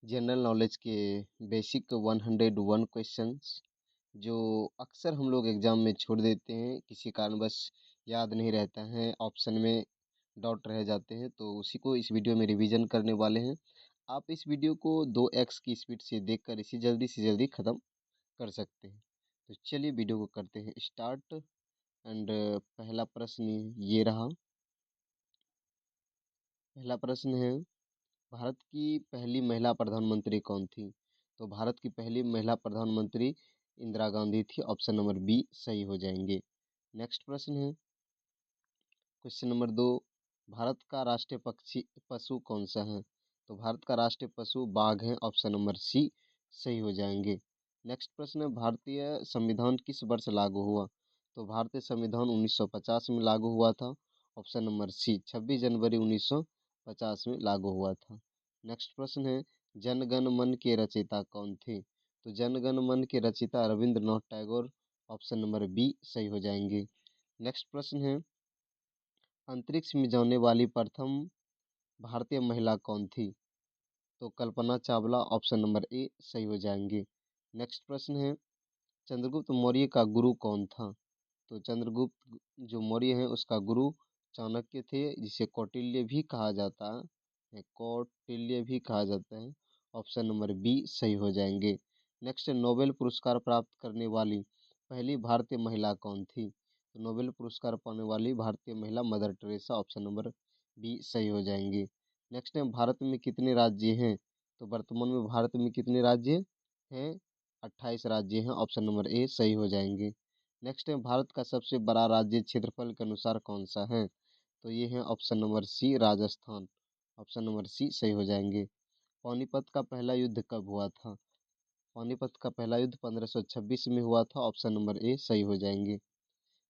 General knowledge के basic 101 questions जो अक्सर हम लोग एग्जाम में छोड़ देते हैं, किसी कारणवश याद नहीं रहता है, ऑप्शन में डॉट रह जाते हैं, तो उसी को इस वीडियो में रिवीजन करने वाले हैं। आप इस वीडियो को 2x की स्पीड से देखकर इसे जल्दी से जल्दी ख़त्म कर सकते हैं। तो चलिए वीडियो को करते हैं स्टार्ट। एंड पहला प्रश्न ये रहा। पहला प्रश्न है, भारत की पहली महिला प्रधानमंत्री कौन थी? तो भारत की पहली महिला प्रधानमंत्री इंदिरा गांधी थी। ऑप्शन नंबर बी सही हो जाएंगे। नेक्स्ट प्रश्न है क्वेश्चन नंबर 2, भारत का राष्ट्रीय पक्षी पशु कौन सा है? तो भारत का राष्ट्रीय पशु बाघ है। ऑप्शन नंबर सी सही हो जाएंगे। नेक्स्ट प्रश्न है, भारतीय संविधान किस वर्ष लागू हुआ? तो भारतीय संविधान 1950 में लागू हुआ था। ऑप्शन नंबर सी 26 जनवरी 1950 में लागू हुआ था। नेक्स्ट प्रश्न है, जन गण मन के रचयिता कौन थे? तो जन गण मन के रचयिता Rabindranath Tagore. Option number B सही हो जाएंगे। नेक्स्ट प्रश्न है, अंतरिक्ष में जाने वाली प्रथम भारतीय महिला कौन थी? तो Kalpana Chawla. Option number A सही हो जाएंगे। नेक्स्ट प्रश्न है, चंद्रगुप्त मौर्य का गुरु कौन था? तो चंद्रगुप्त जो मौर्य है उसका गुरु चाणक्य थे, जिसे कौटिल्य भी कहा जाता है। कौटिल्य भी कहा जाता है। ऑप्शन नंबर बी सही हो जाएंगे। नेक्स्ट है, नोबेल पुरस्कार प्राप्त करने वाली पहली भारतीय महिला कौन थी? तो नोबेल पुरस्कार पाने वाली भारतीय महिला Mother Teresa. Option number B सही हो जाएंगे। नेक्स्ट है, भारत में कितने राज्य हैं? तो वर्तमान में भारत में कितने राज्य हैं? 28 राज्य हैं। ऑप्शन नंबर ए सही हो जाएंगे। नेक्स्ट है, भारत का सबसे बड़ा राज्य क्षेत्रफल के अनुसार कौन सा है? तो ये है option number C Rajasthan. Option number C सही हो जाएंगे। पानीपत का पहला युद्ध कब हुआ था? पानीपत का पहला युद्ध 1526 में हुआ था। ऑप्शन नंबर ए सही हो जाएंगे।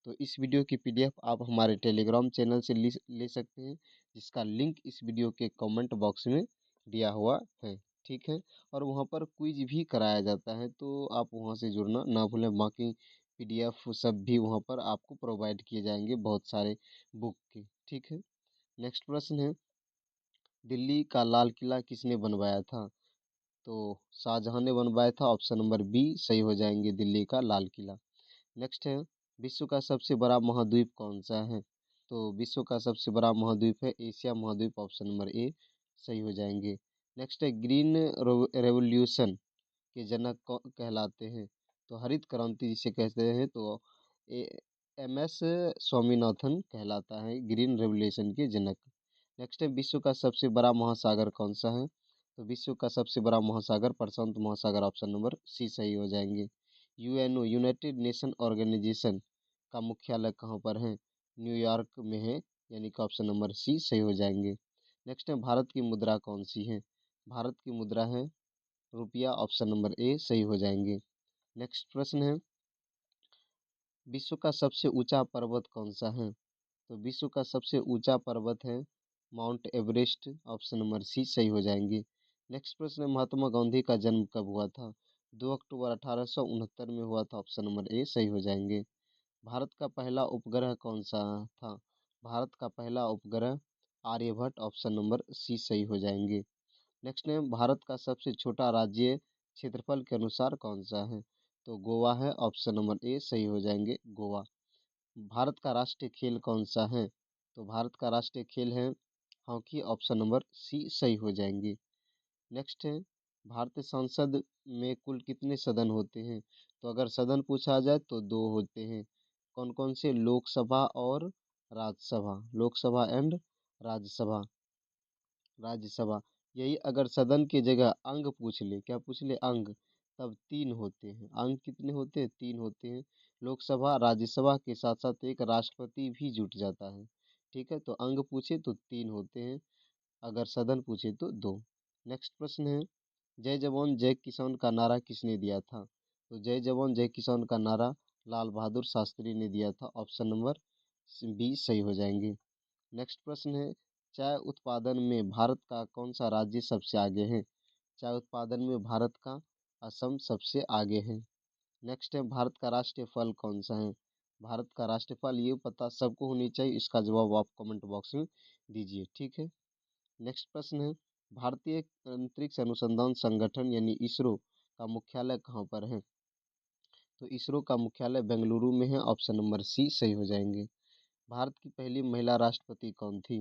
तो इस वीडियो की पीडीएफ आप हमारे टेलीग्राम चैनल से ले सकते हैं, जिसका लिंक इस वीडियो के कमेंट बॉक्स में दिया हुआ है। ठीक है, और वहाँ पर क्विज भी कराया जाता है, तो आप वहाँ से जुड़ना ना भूलें। बाकी पीडीएफ सब भी वहाँ पर आपको प्रोवाइड किए जाएंगे, बहुत सारे बुक के। ठीक है, नेक्स्ट प्रश्न है, दिल्ली का लाल किला किसने बनवाया था? तो शाहजहां ने बनवाया था। ऑप्शन नंबर बी सही हो जाएंगे, दिल्ली का लाल किला। नेक्स्ट है, विश्व का सबसे बड़ा महाद्वीप कौन सा है? तो विश्व का सबसे बड़ा महाद्वीप है एशिया महाद्वीप। ऑप्शन नंबर ए सही हो जाएंगे। नेक्स्ट है, ग्रीन रेवोल्यूशन के जनक कहलाते हैं? तो हरित क्रांति जिसे कहते हैं, तो ए MS स्वामीनाथन कहलाता है ग्रीन रेवोल्यूशन के जनक। नेक्स्ट है, विश्व का सबसे बड़ा महासागर कौन सा है? तो विश्व का सबसे बड़ा महासागर प्रशांत महासागर। ऑप्शन नंबर सी सही हो जाएंगे। UNO यूनाइटेड नेशन ऑर्गेनाइजेशन का मुख्यालय कहाँ पर है? न्यूयॉर्क में है, यानी कि ऑप्शन नंबर सी सही हो जाएंगे। नेक्स्ट है, भारत की मुद्रा कौन सी है? भारत की मुद्रा है रुपया। ऑप्शन नंबर ए सही हो जाएंगे। नेक्स्ट प्रश्न है, विश्व का सबसे ऊंचा पर्वत कौन सा है? तो विश्व का सबसे ऊंचा पर्वत है Mount Everest. Option number C सही हो जाएंगे। नेक्स्ट प्रश्न है, महात्मा गांधी का जन्म कब हुआ था? 2 अक्टूबर 1869 में हुआ था। ऑप्शन नंबर ए सही हो जाएंगे। भारत का पहला उपग्रह कौन सा था? भारत का पहला उपग्रह आर्यभट्ट। ऑप्शन नंबर सी सही हो जाएंगे। नेक्स्ट है, भारत का सबसे छोटा राज्य क्षेत्रफल के अनुसार कौन सा है? तो गोवा है। ऑप्शन नंबर ए सही हो जाएंगे, गोवा। भारत का राष्ट्रीय खेल कौन सा है? तो भारत का राष्ट्रीय खेल है हॉकी। ऑप्शन नंबर सी सही हो जाएंगे। नेक्स्ट है, भारतीय संसद में कुल कितने सदन होते हैं? तो अगर सदन पूछा जाए तो दो होते हैं। कौन कौन से? लोकसभा और राज्यसभा। लोकसभा एंड राज्यसभा। राज्यसभा। यही अगर सदन की जगह अंग पूछ ले, क्या पूछ ले? अंग, तब तीन होते हैं। अंग कितने होते हैं? तीन होते हैं। लोकसभा राज्यसभा के साथ साथ एक राष्ट्रपति भी जुट जाता है। ठीक है, तो अंग पूछे तो तीन होते हैं, अगर सदन पूछे तो दो। नेक्स्ट प्रश्न है, जय जवान जय किसान का नारा किसने दिया था? तो जय जवान जय किसान का नारा लाल बहादुर शास्त्री ने दिया था। ऑप्शन नंबर बी सही हो जाएंगे। नेक्स्ट प्रश्न है, चाय उत्पादन में भारत का कौन सा राज्य सबसे आगे है? चाय उत्पादन में भारत का असम सबसे आगे है। नेक्स्ट है, भारत का राष्ट्रीय फल कौन सा है? भारत का राष्ट्रीय फल ये पता सबको होनी चाहिए, इसका जवाब आप कमेंट बॉक्स में दीजिए। ठीक है, नेक्स्ट प्रश्न है, भारतीय अंतरिक्ष अनुसंधान संगठन यानी इसरो का मुख्यालय कहाँ पर है? तो इसरो का मुख्यालय बेंगलुरु में है। ऑप्शन नंबर सी सही हो जाएंगे। भारत की पहली महिला राष्ट्रपति कौन थी?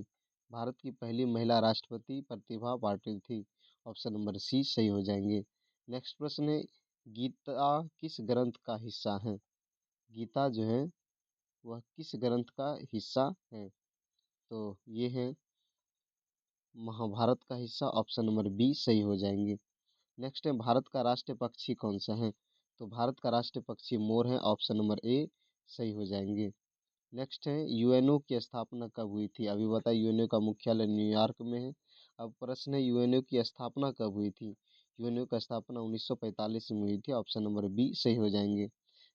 भारत की पहली महिला राष्ट्रपति प्रतिभा पाटिल थी। ऑप्शन नंबर सी सही हो जाएंगे। नेक्स्ट प्रश्न है, गीता किस ग्रंथ का हिस्सा है? गीता जो है वह किस ग्रंथ का हिस्सा है? तो ये है महाभारत का हिस्सा। ऑप्शन नंबर बी सही हो जाएंगे। नेक्स्ट है, भारत का राष्ट्रीय पक्षी कौन सा है? तो भारत का राष्ट्रीय पक्षी मोर है। ऑप्शन नंबर ए सही हो जाएंगे। नेक्स्ट है, यूएनओ की स्थापना कब हुई थी? अभी बताइए, यूएनओ का मुख्यालय न्यूयॉर्क में है। अब प्रश्न है, यूएनओ की स्थापना कब हुई थी? यूएनओ की स्थापना 1945 में हुई थी। ऑप्शन नंबर बी सही हो जाएंगे।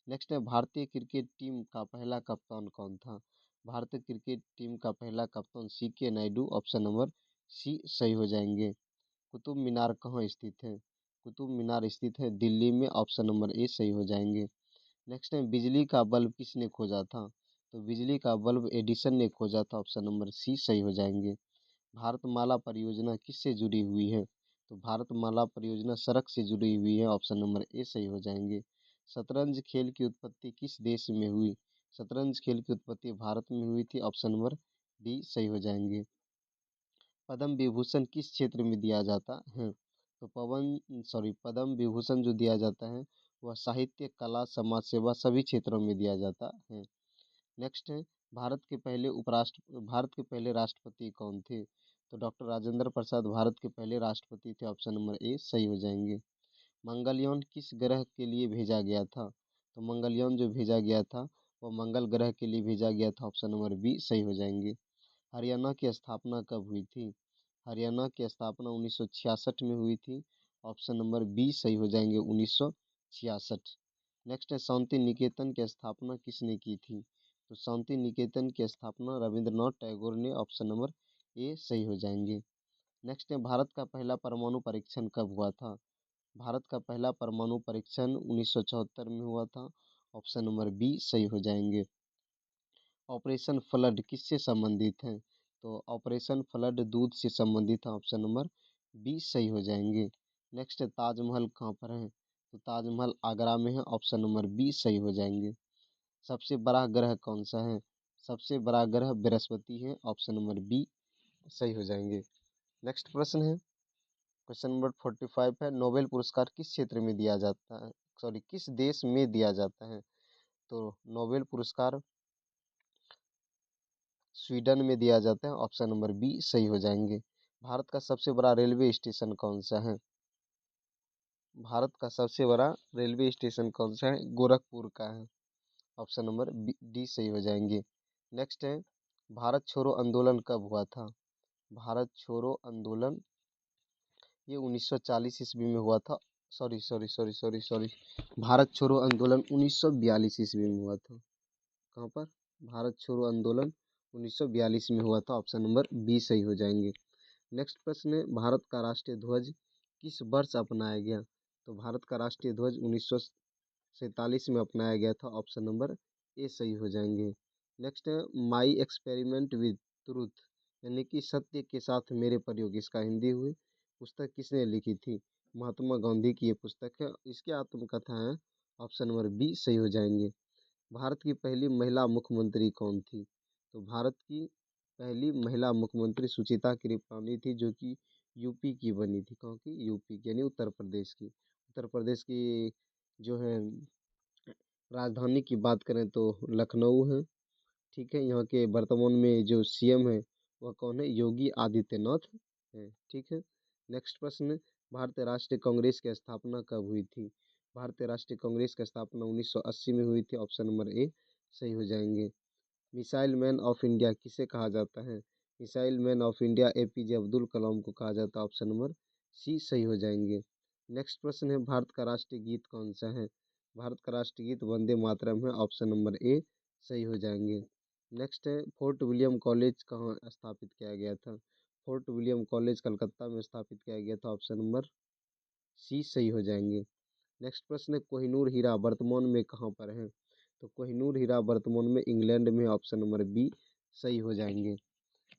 नेक्स्ट है, भारतीय क्रिकेट टीम का पहला कप्तान कौन था? भारतीय क्रिकेट टीम का पहला कप्तान CK Naidu. Option number C सही हो जाएंगे। कुतुब मीनार कहाँ स्थित है? कुतुब मीनार स्थित है दिल्ली में। ऑप्शन नंबर ए सही हो जाएंगे। नेक्स्ट है, बिजली का बल्ब किसने खोजा था? तो बिजली का बल्ब एडिसन ने खोजा था। ऑप्शन नंबर सी सही हो जाएंगे। भारतमाला परियोजना किससे जुड़ी हुई है? तो भारतमाला परियोजना सड़क से जुड़ी हुई है। ऑप्शन नंबर ए सही हो जाएंगे। शतरंज खेल की उत्पत्ति किस देश में हुई? शतरंज खेल की उत्पत्ति भारत में हुई थी। ऑप्शन नंबर डी सही हो जाएंगे। पद्म विभूषण किस क्षेत्र में दिया जाता है? तो पद्म विभूषण जो दिया जाता है वह साहित्य, कला, समाज सेवा सभी क्षेत्रों में दिया जाता है। नेक्स्ट है, भारत के पहले राष्ट्रपति कौन थे? तो डॉक्टर राजेंद्र प्रसाद भारत के पहले राष्ट्रपति थे। ऑप्शन नंबर ए सही हो जाएंगे। मंगलयान किस ग्रह के लिए भेजा गया था? तो मंगलयान जो भेजा गया था वह मंगल ग्रह के लिए भेजा गया था। ऑप्शन नंबर बी सही हो जाएंगे। हरियाणा की स्थापना कब हुई थी? हरियाणा की स्थापना 1966 में हुई थी। ऑप्शन नंबर बी सही हो जाएंगे, 1966। नेक्स्ट है, शांति निकेतन की स्थापना किसने की थी? तो शांति निकेतन की स्थापना रविंद्रनाथ टैगोर ने। ऑप्शन नंबर ए सही हो जाएंगे। नेक्स्ट है, भारत का पहला परमाणु परीक्षण कब हुआ था? भारत का पहला परमाणु परीक्षण 1974 में हुआ था। ऑप्शन नंबर बी सही हो जाएंगे। ऑपरेशन फ्लड किससे संबंधित है? तो ऑपरेशन फ्लड दूध से संबंधित है। ऑप्शन नंबर बी सही हो जाएंगे। नेक्स्ट है, ताजमहल कहाँ पर है? तो ताजमहल आगरा में है। ऑप्शन नंबर बी सही हो जाएंगे। सबसे बड़ा ग्रह कौन सा है? सबसे बड़ा ग्रह बृहस्पति है। ऑप्शन नंबर बी सही हो जाएंगे। नेक्स्ट प्रश्न है, क्वेश्चन नंबर 45 है, नोबेल पुरस्कार किस क्षेत्र में दिया जाता है? किस देश में दिया जाता है? तो नोबेल पुरस्कार स्वीडन में दिया जाता है। ऑप्शन नंबर बी सही हो जाएंगे। भारत का सबसे बड़ा रेलवे स्टेशन कौन सा है? भारत का सबसे बड़ा रेलवे स्टेशन कौन सा है? गोरखपुर का है। ऑप्शन नंबर डी सही हो जाएंगे। नेक्स्ट है, भारत छोड़ो आंदोलन कब हुआ था? भारत छोड़ो आंदोलन ये 1940 ईस्वी में हुआ था। Sorry sorry sorry sorry sorry Bharat छोड़ो आंदोलन 1942 ईस्वी में हुआ था। कहाँ पर? भारत छोड़ो आंदोलन 1942 में हुआ था। ऑप्शन नंबर बी सही हो जाएंगे। नेक्स्ट प्रश्न है, भारत का राष्ट्रीय ध्वज किस वर्ष अपनाया गया? तो भारत का राष्ट्रीय ध्वज 1947 में अपनाया गया था। ऑप्शन नंबर ए सही हो जाएंगे। नेक्स्ट है, माई एक्सपेरिमेंट विद ट्रूथ यानी कि सत्य के साथ मेरे प्रयोग, इसका हिंदी हुई पुस्तक किसने लिखी थी? महात्मा गांधी की ये पुस्तक है। इसकी आत्मकथा है। ऑप्शन नंबर बी सही हो जाएंगे। भारत की पहली महिला मुख्यमंत्री कौन थी? तो भारत की पहली महिला मुख्यमंत्री सुचिता कृपलानी थी, जो कि यूपी की बनी थी। कहाँ की? यूपी की, यानी उत्तर प्रदेश की। उत्तर प्रदेश की जो है राजधानी की बात करें तो लखनऊ है। ठीक है, यहाँ के वर्तमान में जो सीएम है वह कौन है? योगी आदित्यनाथ है। ठीक है। नेक्स्ट प्रश्न, भारतीय राष्ट्रीय कांग्रेस की स्थापना कब हुई थी? भारतीय राष्ट्रीय कांग्रेस की स्थापना 1980 में हुई थी। ऑप्शन नंबर ए सही हो जाएंगे। मिसाइल मैन ऑफ इंडिया किसे कहा जाता है? Missile man of India APJ Abdul Kalam को कहा जाता है। ऑप्शन नंबर सी सही हो जाएंगे। नेक्स्ट प्रश्न है, भारत का राष्ट्रीय गीत कौन सा है? भारत का राष्ट्रीय गीत वंदे मातरम है। ऑप्शन नंबर ए सही हो जाएंगे। नेक्स्ट है, फोर्ट विलियम कॉलेज कहाँ स्थापित किया गया था? फोर्ट विलियम कॉलेज कलकत्ता में स्थापित किया गया था। ऑप्शन नंबर सी सही हो जाएंगे। नेक्स्ट प्रश्न है, कोहिनूर हीरा वर्तमान में कहाँ पर है? तो कोहिनूर हीरा वर्तमान में इंग्लैंड में। ऑप्शन नंबर बी सही हो जाएंगे।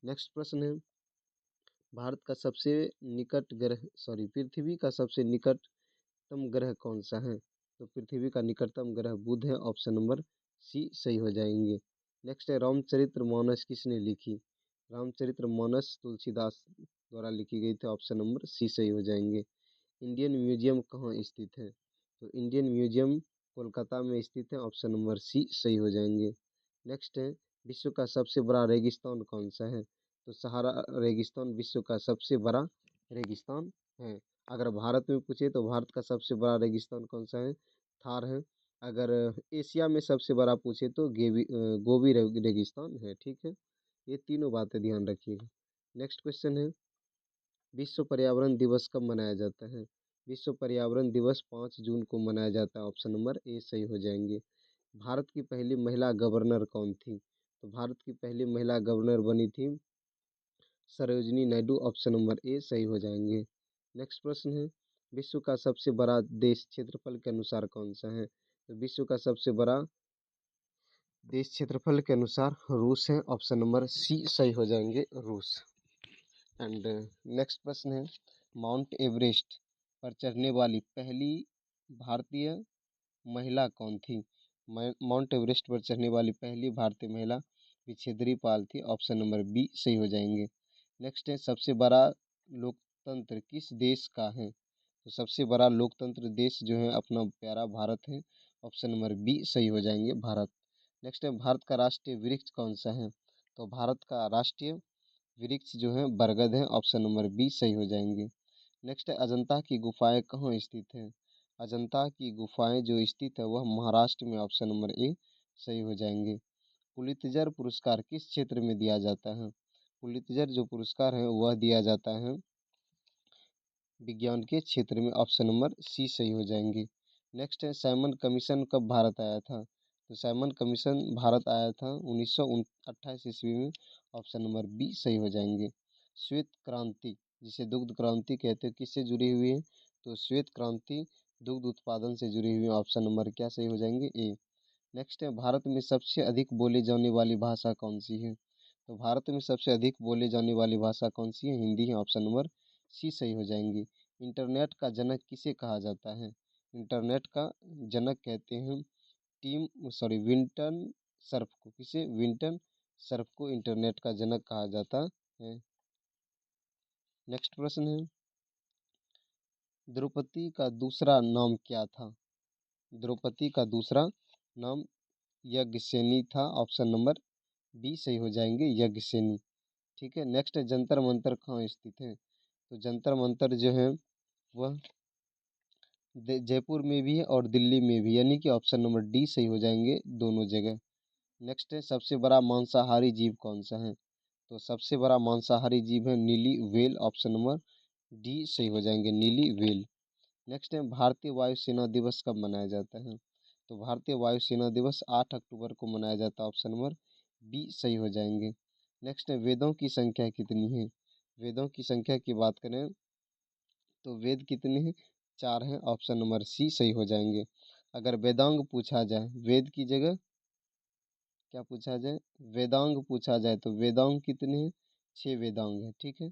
नेक्स्ट प्रश्न है, भारत का सबसे निकट ग्रह पृथ्वी का सबसे निकटतम ग्रह कौन सा है? तो पृथ्वी का निकटतम ग्रह बुध है, ऑप्शन नंबर सी सही हो जाएंगे। नेक्स्ट है रामचरित्र मानस किसने लिखी? रामचरित्र मानस तुलसीदास द्वारा लिखी गई थी, ऑप्शन नंबर सी सही हो जाएंगे। इंडियन म्यूजियम कहाँ स्थित है? तो इंडियन म्यूजियम कोलकाता में स्थित है, ऑप्शन नंबर सी सही हो जाएंगे। नेक्स्ट है विश्व का सबसे बड़ा रेगिस्तान कौन सा है? तो सहारा रेगिस्तान विश्व का सबसे बड़ा रेगिस्तान है। अगर भारत में पूछे तो भारत का सबसे बड़ा रेगिस्तान कौन सा है? थार है। अगर एशिया में सबसे बड़ा पूछे तो गोबी रेगिस्तान है। ठीक है, ये तीनों बातें ध्यान रखिएगा। नेक्स्ट क्वेश्चन है विश्व पर्यावरण दिवस कब मनाया जाता है? विश्व पर्यावरण दिवस 5 जून को मनाया जाता है, ऑप्शन नंबर ए सही हो जाएंगे। भारत की पहली महिला गवर्नर कौन थी? तो भारत की पहली महिला गवर्नर बनी थी Sarojini Naidu, option number A सही हो जाएंगे। नेक्स्ट प्रश्न है विश्व का सबसे बड़ा देश क्षेत्रफल के अनुसार कौन सा है? तो विश्व का सबसे बड़ा देश क्षेत्रफल के अनुसार रूस है, ऑप्शन नंबर सी सही हो जाएंगे, रूस। एंड नेक्स्ट प्रश्न है माउंट एवरेस्ट पर चढ़ने वाली पहली भारतीय महिला कौन थी? माउंट एवरेस्ट पर चढ़ने वाली पहली भारतीय महिला विछेदरी पाल थी, ऑप्शन नंबर बी सही हो जाएंगे। नेक्स्ट है सबसे बड़ा लोकतंत्र किस देश का है? तो सबसे बड़ा लोकतंत्र देश जो है अपना प्यारा भारत है, ऑप्शन नंबर बी सही हो जाएंगे, भारत। नेक्स्ट है भारत का राष्ट्रीय वृक्ष कौन सा है? तो भारत का राष्ट्रीय वृक्ष जो है बरगद है, ऑप्शन नंबर बी सही हो जाएंगे। नेक्स्ट है अजंता की गुफाएं कहाँ स्थित है? अजंता की गुफाएं जो स्थित है वह महाराष्ट्र में, ऑप्शन नंबर ए सही हो जाएंगे। पुलित्जर पुरस्कार किस क्षेत्र में दिया जाता है? पुलित्जर जो पुरस्कार है वह दिया जाता है विज्ञान के क्षेत्र में, ऑप्शन नंबर सी सही हो जाएंगे। नेक्स्ट है साइमन कमीशन कब भारत आया था? तो साइमन कमीशन भारत आया था 1928 ईस्वी में, ऑप्शन नंबर बी सही हो जाएंगे। श्वेत क्रांति जिसे दुग्ध क्रांति कहते हैं किससे जुड़ी हुई है? तो श्वेत क्रांति दुग्ध उत्पादन से जुड़ी हुई है, ऑप्शन नंबर क्या सही हो जाएंगे, ए। नेक्स्ट है भारत में सबसे अधिक बोली जाने वाली भाषा कौन सी है? तो भारत में सबसे अधिक बोली जाने वाली भाषा कौन सी है? हिंदी है, ऑप्शन नंबर सी सही हो जाएंगी। इंटरनेट का जनक किसे कहा जाता है? इंटरनेट का जनक कहते हैं विंटन सर्फ को। किसे? विंटन सर्फ को इंटरनेट का जनक कहा जाता है। नेक्स्ट प्रश्न है द्रौपदी का दूसरा नाम क्या था? द्रौपदी का दूसरा नाम यज्ञसेनी था, ऑप्शन नंबर बी सही हो जाएंगे, यज्ञसेनी। ठीक है, नेक्स्ट है जंतर मंतर कहाँ स्थित है? तो जंतर मंतर जो है वह जयपुर में भी है और दिल्ली में भी, यानी कि ऑप्शन नंबर डी सही हो जाएंगे, दोनों जगह। नेक्स्ट है सबसे बड़ा मांसाहारी जीव कौन सा है? तो सबसे बड़ा मांसाहारी जीव है नीली व्हेल, ऑप्शन नंबर डी सही हो जाएंगे, नीली व्हेल। नेक्स्ट है भारतीय वायुसेना दिवस कब मनाया जाता है? तो भारतीय वायुसेना दिवस 8 अक्टूबर को मनाया जाता है, ऑप्शन नंबर बी सही हो जाएंगे। नेक्स्ट है वेदों की संख्या कितनी है? वेदों की संख्या की बात करें तो वेद कितने हैं? 4 हैं, ऑप्शन नंबर सी सही हो जाएंगे। अगर वेदांग पूछा जाए, वेद की जगह क्या पूछा जाए? वेदांग पूछा जाए तो वेदांग कितने हैं? 6 वेदांग हैं। ठीक है,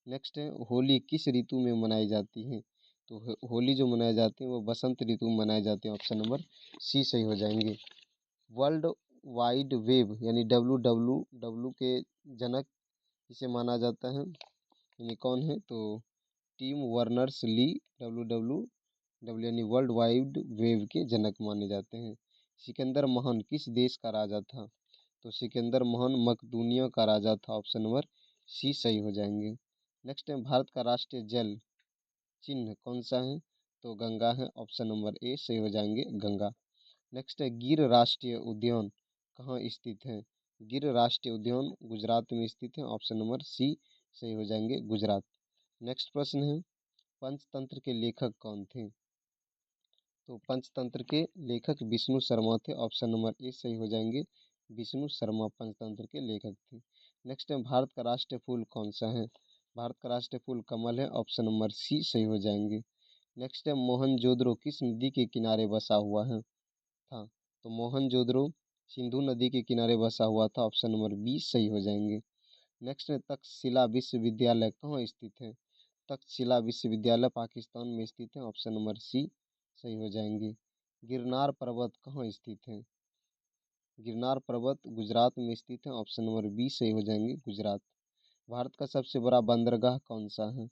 नेक्स्ट है होली किस ऋतु में मनाई जाती है? तो होली जो मनाई जाती है वो बसंत ऋतु में मनाई जाती है, ऑप्शन नंबर सी सही हो जाएंगे। वर्ल्ड वाइड वेब यानी डब्ल्यू के जनक इसे माना जाता है, यानी कौन है? तो टिम वर्नर्स ली डब्ल्यू यानी वर्ल्ड वाइड वेब के जनक माने जाते हैं। सिकंदर महान किस देश का राजा था? तो सिकंदर महान मकदूनिया का राजा था, ऑप्शन नंबर सी सही हो जाएंगे। नेक्स्ट है भारत का राष्ट्रीय जल चिन्ह कौन सा है? तो गंगा है, ऑप्शन नंबर ए सही हो जाएंगे, गंगा। नेक्स्ट है गिर राष्ट्रीय उद्यान कहाँ स्थित है? गिर राष्ट्रीय उद्यान गुजरात में स्थित है, ऑप्शन नंबर सी सही हो जाएंगे, गुजरात। नेक्स्ट प्रश्न है पंचतंत्र के लेखक कौन थे? तो पंचतंत्र के लेखक विष्णु शर्मा थे, ऑप्शन नंबर ए सही हो जाएंगे, विष्णु शर्मा पंचतंत्र के लेखक थे। नेक्स्ट है भारत का राष्ट्रीय फूल कौन सा है? भारत का राष्ट्रीय फूल कमल है, ऑप्शन नंबर सी सही हो जाएंगे। नेक्स्ट है मोहनजोदड़ो किस नदी के किनारे बसा हुआ है था? तो मोहनजोदड़ो सिंधु नदी के किनारे बसा हुआ था, ऑप्शन नंबर बी सही हो जाएंगे। नेक्स्ट है तक्षशिला विश्वविद्यालय कहाँ स्थित है? तक्षशिला विश्वविद्यालय पाकिस्तान में स्थित है, ऑप्शन नंबर सी सही हो जाएंगे। गिरनार पर्वत कहाँ स्थित है? गिरनार पर्वत गुजरात में स्थित है, ऑप्शन नंबर बी सही हो जाएंगे, गुजरात। भारत का सबसे बड़ा बंदरगाह कौन सा है?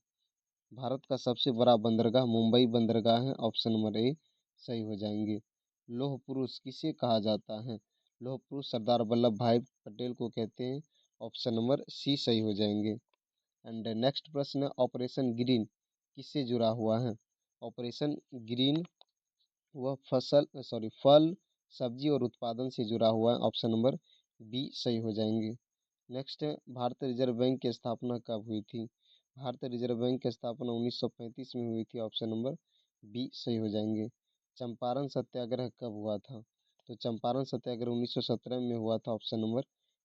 भारत का सबसे बड़ा बंदरगाह मुंबई बंदरगाह है, ऑप्शन नंबर ए सही हो जाएंगे। लौह पुरुष किसे कहा जाता है? लौह पुरुष सरदार वल्लभ भाई पटेल को कहते हैं, ऑप्शन नंबर सी सही हो जाएंगे। एंड नेक्स्ट प्रश्न है ऑपरेशन ग्रीन किससे जुड़ा हुआ है? ऑपरेशन ग्रीन वह फल सब्जी और उत्पादन से जुड़ा हुआ है, ऑप्शन नंबर बी सही हो जाएंगे। नेक्स्ट है भारतीय रिजर्व बैंक की स्थापना कब हुई थी? भारतीय रिजर्व बैंक की स्थापना 1935 में हुई थी, ऑप्शन नंबर बी सही हो जाएंगे। चंपारण सत्याग्रह कब हुआ था? तो चंपारण सत्याग्रह 1917 में हुआ था, ऑप्शन नंबर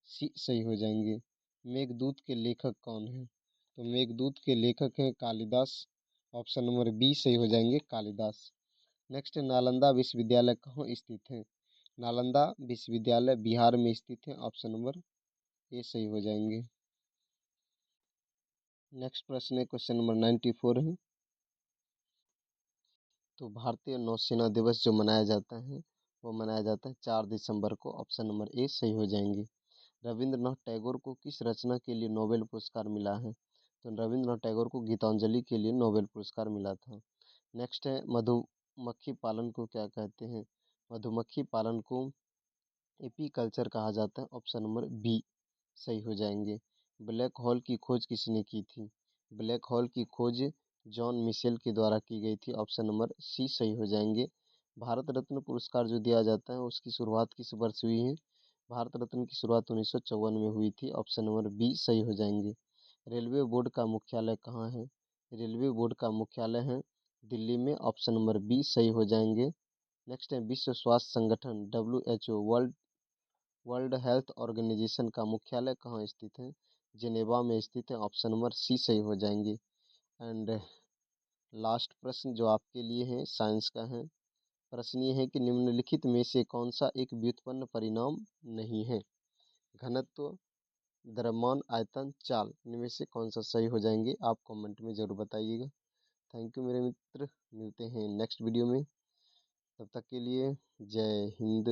सी सही हो जाएंगे। मेघदूत के लेखक कौन है? तो मेघदूत के लेखक हैं कालिदास, ऑप्शन नंबर बी सही हो जाएंगे, कालिदास। नेक्स्ट है नालंदा विश्वविद्यालय कहाँ स्थित है? नालंदा विश्वविद्यालय बिहार में स्थित है, ऑप्शन नंबर ए सही हो जाएंगे। नेक्स्ट प्रश्न है क्वेश्चन नंबर 94 है। तो भारतीय नौसेना दिवस जो मनाया जाता है वो मनाया जाता है 4 दिसंबर को, ऑप्शन नंबर ए सही हो जाएंगे। रविंद्रनाथ टैगोर को किस रचना के लिए नोबेल पुरस्कार मिला है? तो रविंद्रनाथ टैगोर को गीतांजलि के लिए नोबेल पुरस्कार मिला था। नेक्स्ट है मधुमक्खी पालन को क्या कहते हैं? मधुमक्खी पालन को एपीकल्चर कहा जाता है, ऑप्शन नंबर बी सही हो जाएंगे। ब्लैक होल की खोज किसने की थी? ब्लैक होल की खोज जॉन मिशेल के द्वारा की गई थी, ऑप्शन नंबर सी सही हो जाएंगे। भारत रत्न पुरस्कार जो दिया जाता है उसकी शुरुआत किस वर्ष हुई है? भारत रत्न की शुरुआत 1954 में हुई थी, ऑप्शन नंबर बी सही हो जाएंगे। रेलवे बोर्ड का मुख्यालय कहाँ है? रेलवे बोर्ड का मुख्यालय है दिल्ली में, ऑप्शन नंबर बी सही हो जाएंगे। नेक्स्ट है विश्व स्वास्थ्य संगठन WHO वर्ल्ड हेल्थ ऑर्गेनाइजेशन का मुख्यालय कहाँ स्थित है? जिनेवा में स्थित है, ऑप्शन नंबर सी सही हो जाएंगे। एंड लास्ट प्रश्न जो आपके लिए है साइंस का है। प्रश्न ये है कि निम्नलिखित में से कौन सा एक व्युत्पन्न परिणाम नहीं है? घनत्व, द्रव्यमान, आयतन, चाल, इनमें से कौन सा सही हो जाएंगे? आप कमेंट में जरूर बताइएगा। थैंक यू मेरे मित्र, मिलते हैं नेक्स्ट वीडियो में। तब तक के लिए जय हिंद।